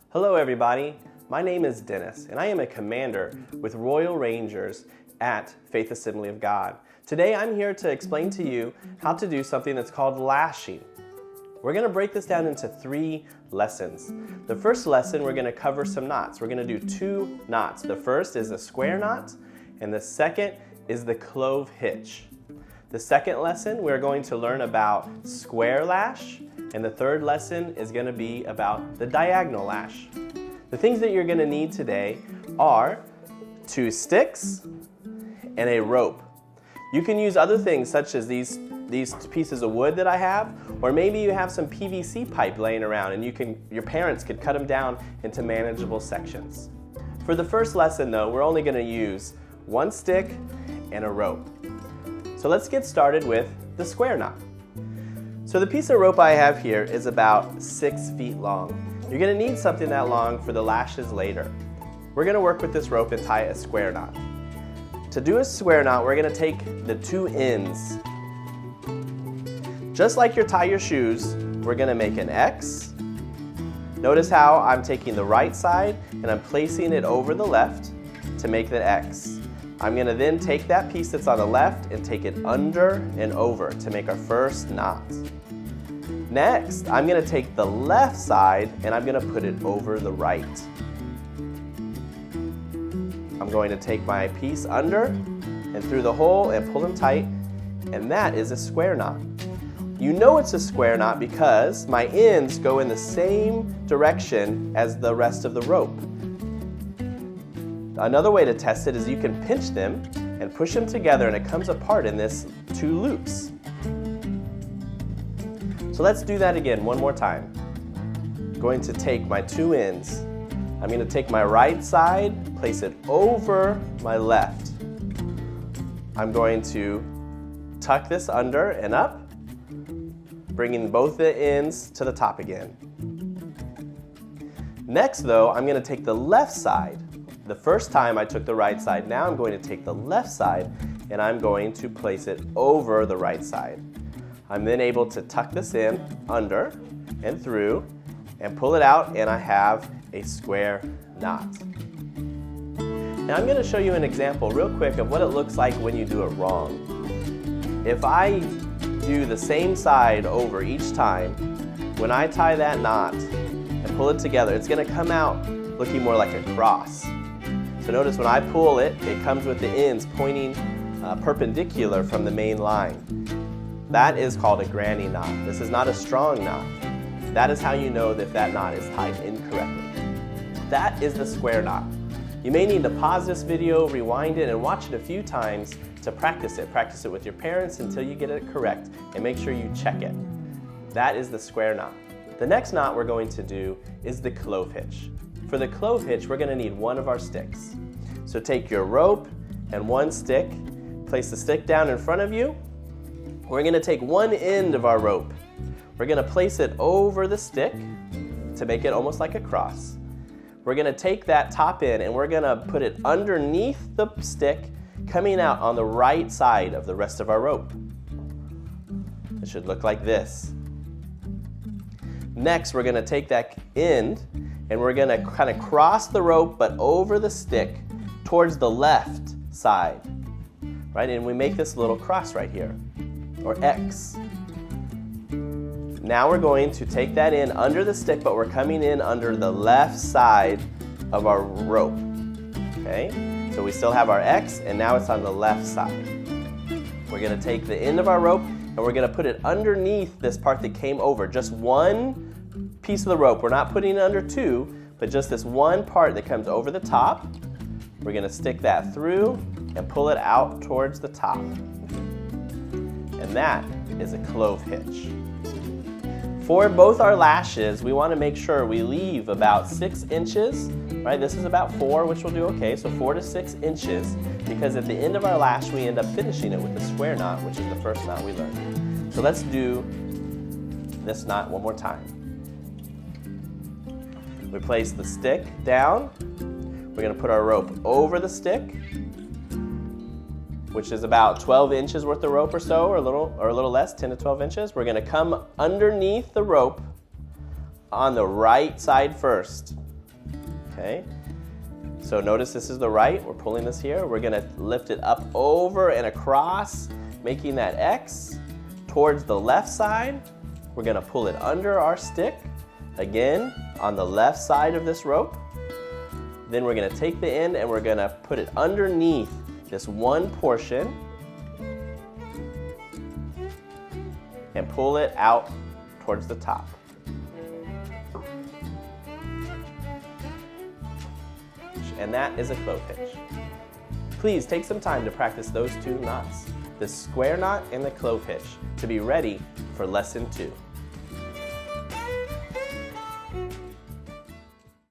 Hello everybody, my name is Dennis and I am a commander with Royal Rangers at Faith Assembly of God. Today I'm here to explain to you how to do something that's called lashing. We're going to break this down into 3 lessons. The first lesson we're going to cover some knots. We're going to do 2 knots. The first is a square knot and the second is the clove hitch. The second lesson we're going to learn about square lash, and the third lesson is going to be about the diagonal lash. The things that you're going to need today are 2 sticks and a rope. You can use other things such as these pieces of wood that I have, or maybe you have some PVC pipe laying around and your parents could cut them down into manageable sections. For the first lesson though, we're only going to use 1 stick and a rope. So let's get started with the square knot. So the piece of rope I have here is about 6 feet long. You're going to need something that long for the lashes later. We're going to work with this rope and tie a square knot. To do a square knot, we're going to take the 2 ends. Just like you tie your shoes, we're going to make an X. Notice how I'm taking the right side and I'm placing it over the left to make the X. I'm going to then take that piece that's on the left and take it under and over to make our first knot. Next, I'm going to take the left side and I'm going to put it over the right. I'm going to take my piece under and through the hole and pull them tight, and that is a square knot. You know it's a square knot because my ends go in the same direction as the rest of the rope. Another way to test it is you can pinch them and push them together and it comes apart in this 2 loops. So let's do that again one more time. I'm going to take my 2 ends. I'm going to take my right side, place it over my left. I'm going to tuck this under and up, bringing both the ends to the top again. Next though, I'm going to take the left side. The first time I took the right side, now I'm going to take the left side and I'm going to place it over the right side. I'm then able to tuck this in, under and through, and pull it out, and I have a square knot. Now I'm going to show you an example real quick of what it looks like when you do it wrong. If I do the same side over each time, when I tie that knot and pull it together, it's going to come out looking more like a cross. So notice when I pull it, it comes with the ends pointing perpendicular from the main line. That is called a granny knot. This is not a strong knot. That is how you know that that knot is tied incorrectly. That is the square knot. You may need to pause this video, rewind it, and watch it a few times to practice it. Practice it with your parents until you get it correct, and make sure you check it. That is the square knot. The next knot we're going to do is the clove hitch. For the clove hitch, we're going to need 1 of our sticks. So take your rope and 1 stick, place the stick down in front of you. We're going to take 1 end of our rope. We're going to place it over the stick to make it almost like a cross. We're going to take that top end and we're going to put it underneath the stick, coming out on the right side of the rest of our rope. It should look like this. Next, we're going to take that end and we're going to kind of cross the rope but over the stick towards the left side, right? And we make this little cross right here, or X. Now we're going to take that in under the stick, but we're coming in under the left side of our rope, okay? So we still have our X, and now it's on the left side. We're going to take the end of our rope, and we're going to put it underneath this part that came over, just 1 piece of the rope. We're not putting it under 2, but just this 1 part that comes over the top. We're going to stick that through and pull it out towards the top. And that is a clove hitch. For both our lashes, we want to make sure we leave about 6 inches, right? This is about 4, which will do okay, so 4 to 6 inches, because at the end of our lash, we end up finishing it with a square knot, which is the first knot we learned. So let's do this knot one more time. We place the stick down. We're going to put our rope over the stick. which is about 12 inches worth of rope or so, or a little less, 10 to 12 inches. We're gonna come underneath the rope on the right side first, okay? So notice this is the right, we're pulling this here. We're gonna lift it up over and across, making that X towards the left side. We're gonna pull it under our stick, again, on the left side of this rope. Then we're gonna take the end and we're gonna put it underneath this one portion and pull it out towards the top. And that is a clove hitch. Please take some time to practice those two knots, the square knot and the clove hitch, to be ready for lesson 2.